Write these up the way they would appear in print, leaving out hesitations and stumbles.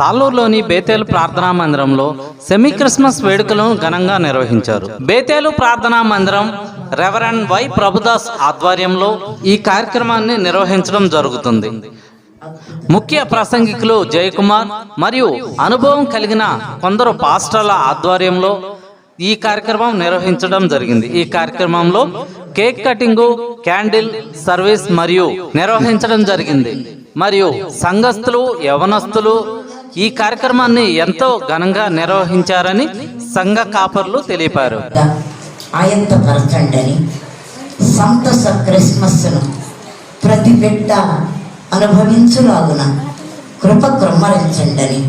సాలూరులోని బేతేలు ప్రార్థనా మందిరంలో semi Christmas వేడుకలను ఘనంగా నిర్వహించారు. బేతేలు ప్రార్థనా మందిరం రెవరెండ్ వై ప్రభుదాస్ ఆధ్వర్యంలో ఈ కార్యక్రమాన్ని నిర్వహించడం జరుగుతుంది. ముఖ్య ప్రసంగికులు జయకుమార్ మరియు అనుభవం కలిగిన కొందరు పాస్టర్ల ఆధ్వర్యంలో ఈ కార్యక్రమం నిర్వహించడం జరిగింది. ఈ కార్యక్రమంలో కేక్ కటింగ్, క్యాండిల్ సర్వీస్ మరియు నిర్వహించడం జరిగింది. మరియు సంఘస్థులు, యవనస్తులు ఈ కార్యక్రమాన్ని ఎంతో ఘనంగా నిర్వహించారని సంఘ కాపర్లు తెలిపారు. ఆయత్తపరచండి, సంతోష క్రిస్మస్ను ప్రతి బిడ్డ అనుభవించులాగున కృప కృమ్మరించండి.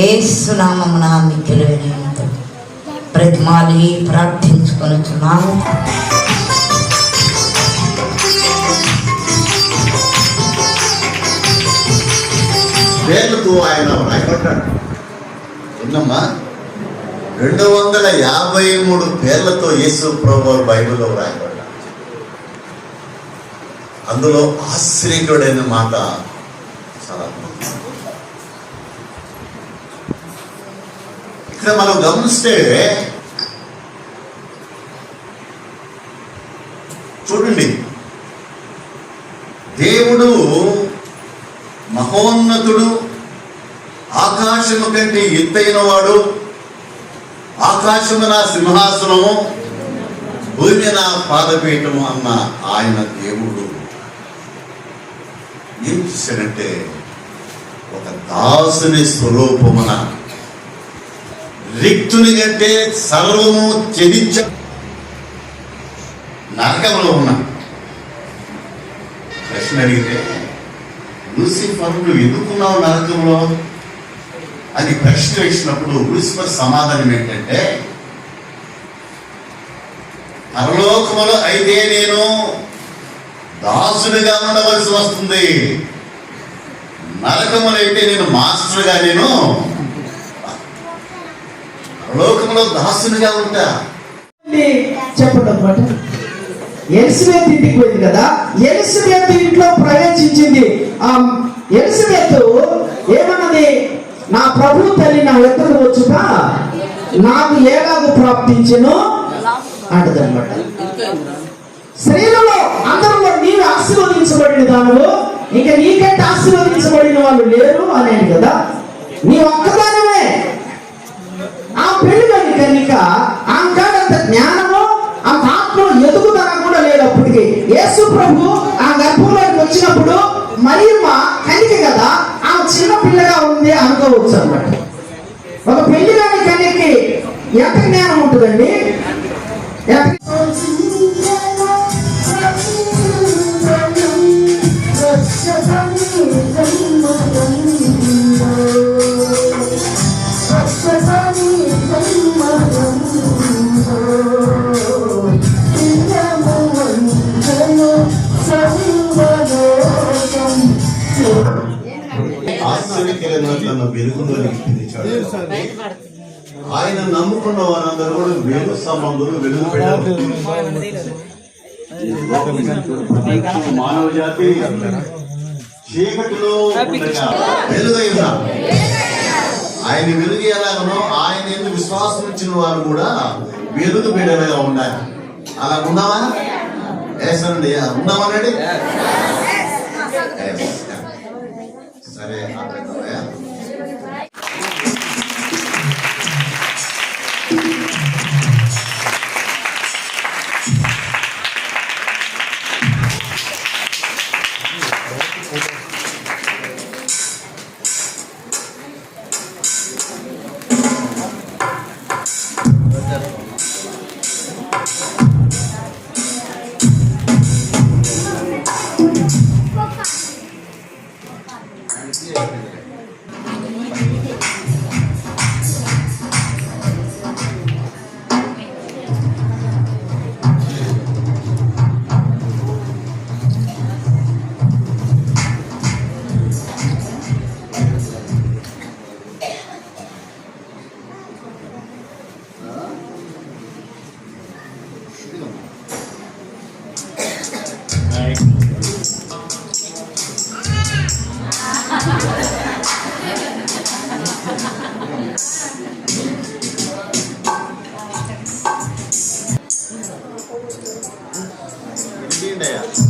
యేసు నామమున మిక్కిలి వినయంతో ప్రతిమాలి ప్రార్థించుకొనుచున్నాము. పేర్లతో ఆయన రాయబడ్డాడు. విన్నమ్మా, 253 పేర్లతో యేసు ప్రభువు బైబిల్లో రాయబడ్డాడు. అందులో ఆశ్చర్యకరుడైన మాట చాలా ఇక్కడ మనం గమనిస్తే చూడండి, దేవుడు మహోన్నతుడు, ఆకాశము కంటే ఎత్తైన వాడు, ఆకాశము నా సింహాసనము, భూమి నా పాదపీఠము అన్న ఆయన దేవుడు ఏం చేశాడంటే ఒక దాసుని స్వరూపమున రిక్తుని కంటే సర్వము త్యజించ నరకంలో ఉన్నా. ప్రశ్న అడిగితే, లూసిఫర్ నువ్వు ఎందుకున్నావు నరకంలో అని ప్రశ్న వేసినప్పుడు లూసిఫర్ సమాధానం ఏంటంటే, పరలోకములో అయితే నేను దాసునిగా ఉండవలసి వస్తుంది, నరకములో అయితే నేను మాస్టర్గా, నేను పరలోకములో దాసునిగా ఉంటా చెప్పడం మాట. ఎలిజబెత్ ఇంటికి పోయింది కదా, ఎలిజబెత్ ఇంట్లో ప్రవేశించింది. ఆ ఎలిజబెత్ ఏమన్నది? నా ప్రభు తల్లి నా ఎద్దకు వచ్చుట నాకు ఏలాగు ప్రాప్తించెను అంటదన్నమాట. స్త్రీలలో అందరిలో నీవు ఆశీర్వదించబడిన దానిలో ఇంకా నీకంటే ఆశీర్వదించబడిన వాళ్ళు లేరు అనేది కదా. నీ ఒక్కదానమే ఆ పెళ్లి కనుక ఆమెకాడంత జ్ఞానము, ఆ ఆత్మ ఎదుగుదల కూడా లేదు. అప్పటికి యేసు ప్రభు ఆ గర్భంలోకి వచ్చినప్పుడు మరియమ్మ కనిక కదా, ఆమె చిన్న పిల్లగా ఉంది అనుకోవచ్చు అన్నమాట. ఒక పెళ్లి కాని కన్యకి ఎంత జ్ఞానం ఉంటుందండి? ఆశ్చర్యకరమైన వెలుగులోనికి పిలిచాడు. ఆయన నమ్ముకున్న వారందరూ కూడా వెలుగు సంబంధులు, వెలుగు పెట్టారు. మానవ జాతి చీకటిలో వెలుగై ఉన్నారు. ఆయన వెలుగు ఎలాగనో ఆయన ఎందుకు విశ్వాసం ఇచ్చిన వారు కూడా వెలుగు బిడ్డలుగా ఉండాలి. అలా ఉన్నావా? వేసండి, ఉన్నామనండి. సరే, ఇండియా కూర్చో.